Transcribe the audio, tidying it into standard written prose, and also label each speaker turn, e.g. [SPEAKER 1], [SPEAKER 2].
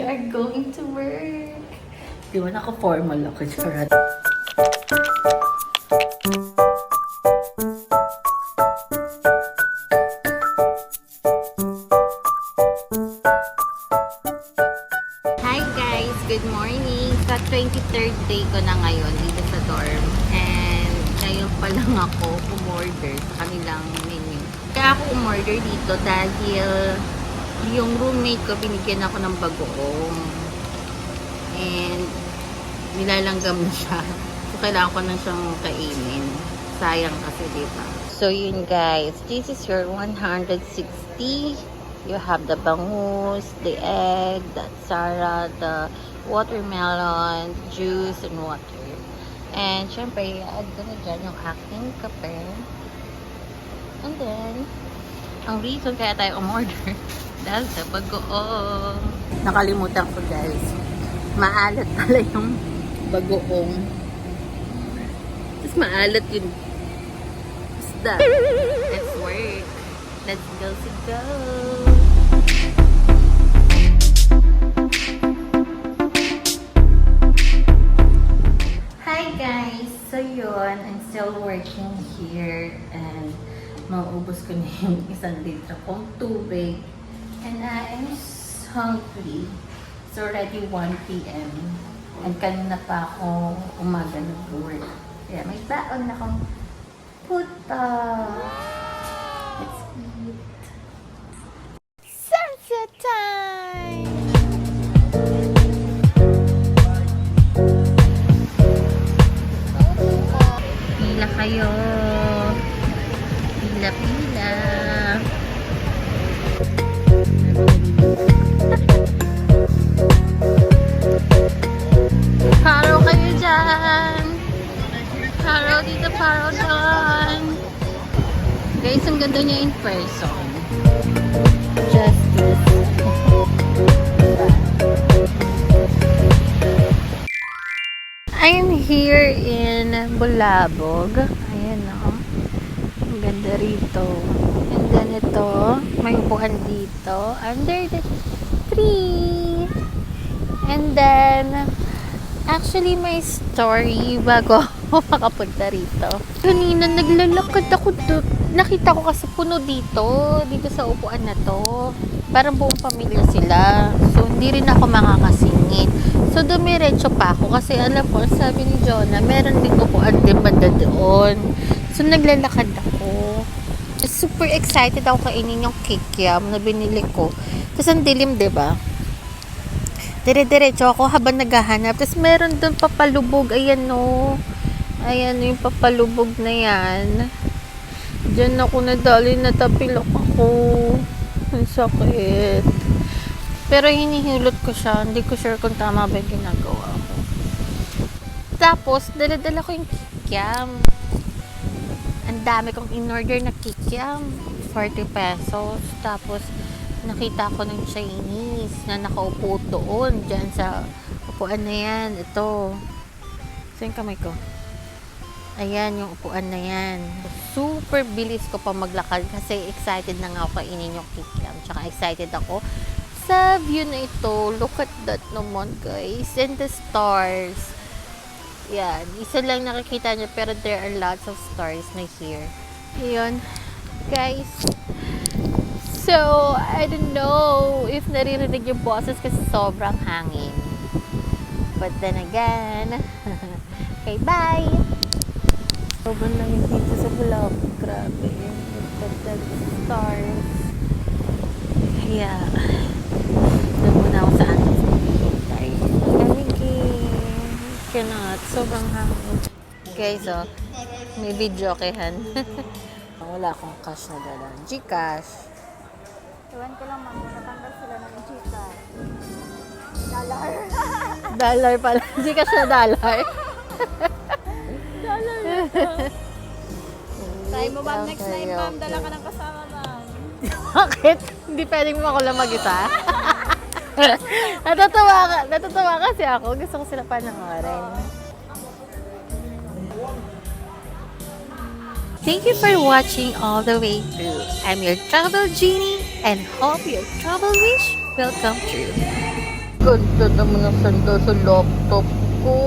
[SPEAKER 1] are going to work. Di ba naka-formal ako, charot. Hi guys! Good morning! Sa 23rd day ko na ngayon dito sa dorm. And ngayon pa lang ako umorder sa kanilang menu. Kaya ako umorder dito dahil yung roommate ko binigyan ako ng bagoong. And nilalanggam na siya. So kailangan ko na siyang kainin. Sayang kasi diba? So yun guys, this is your 160. You have the bangus, the egg, the atsara, the watermelon, juice, and water. And syempre, i-add ko na dyan yung aking kape. And then, ang reason kaya tayo umorder, dahil sa bagoong. Nakalimutan ko guys, maalat pala yung bagoong. Tapos maalat yung isda. Let's work. Let's go. Hi guys! So yun, I'm still working here and maubos ko na yung 1 litro kong tubig and I am hungry. It's already 1 p.m. and kanina pa ako umaga nag-work. Kaya may baon na akong puta. Let's eat. Sunset time! Pila kayo. Pila. Paro kayo dyan. Paro dito, paro dyan. Guys, ang ganda niya in person. Justice. I'm here in Bulabog. Ayan o. Ang ganda rito. And then ito, may upuan dito under the tree. And then, actually may story bago ako makapunta rito. Kanina naglalakad ako doon. Nakita ko kasi puno dito sa upuan na to. Parang buong pamilya sila. So, hindi rin ako makakasingit. So, dumiretso pa ako kasi alam ko, sabi ni Jonah, meron din upuan din banda doon. So, naglalakad ako. Super excited ako kainin yung kikiam na binili ko. Tapos, ang dilim, diba? Dire-diretso ako habang naghahanap. Tapos, meron doon papalubog. Ayan, no. Ayan, yung papalubog na yan. Diyan ako nadali, natapilok ako. Ang sakit. Pero hinihilot ko siya. Hindi ko sure kung tama ba yung ginagawa ko. Tapos, dala-dala ko yung kikiam. Ang dami kong in-order na kikiam. 40 pesos. Tapos, nakita ko ng Chinese na nakaupo doon. Diyan sa upuan na yan. Ito. So, yung kamay ko. Ayan, yung upuan na yan. Super bilis ko pa maglakad kasi excited na nga ako kainin yung kikiam. Tsaka excited ako sa view na ito. Look at that naman, guys. And the stars. Yan. Isa lang nakikita nyo pero there are lots of stars na here. Ayan. Guys. So, I don't know if naririnig yung boses kasi sobrang hangin. But then again, okay, bye! Sobrang langit dito sa Bulabog. Grabe. Look at the stars. Kaya, doon muna ako sa atin sa hintay. Cannot. Sobrang hangin. Guys, oh. May video kehan. Wala akong cash na dala. Gcash.
[SPEAKER 2] Iwan ko lang, ma'am. Natanggal sila ng Gcash. Dollar.
[SPEAKER 1] Dollar pala. Gcash na dollar.
[SPEAKER 2] Dollar yun. Try mo, ma'am. Next time, ma'am. Dala ka ng kasama, ma'am.
[SPEAKER 1] Bakit? Hindi pwedeng mo ako lang mag-isa? Natutuwa kasi ako. Gusto ko sila panoorin. Thank you for watching all the way through. I'm your travel genie and hope your travel wish will come true. Ganda naman ang sandal sa laptop ko.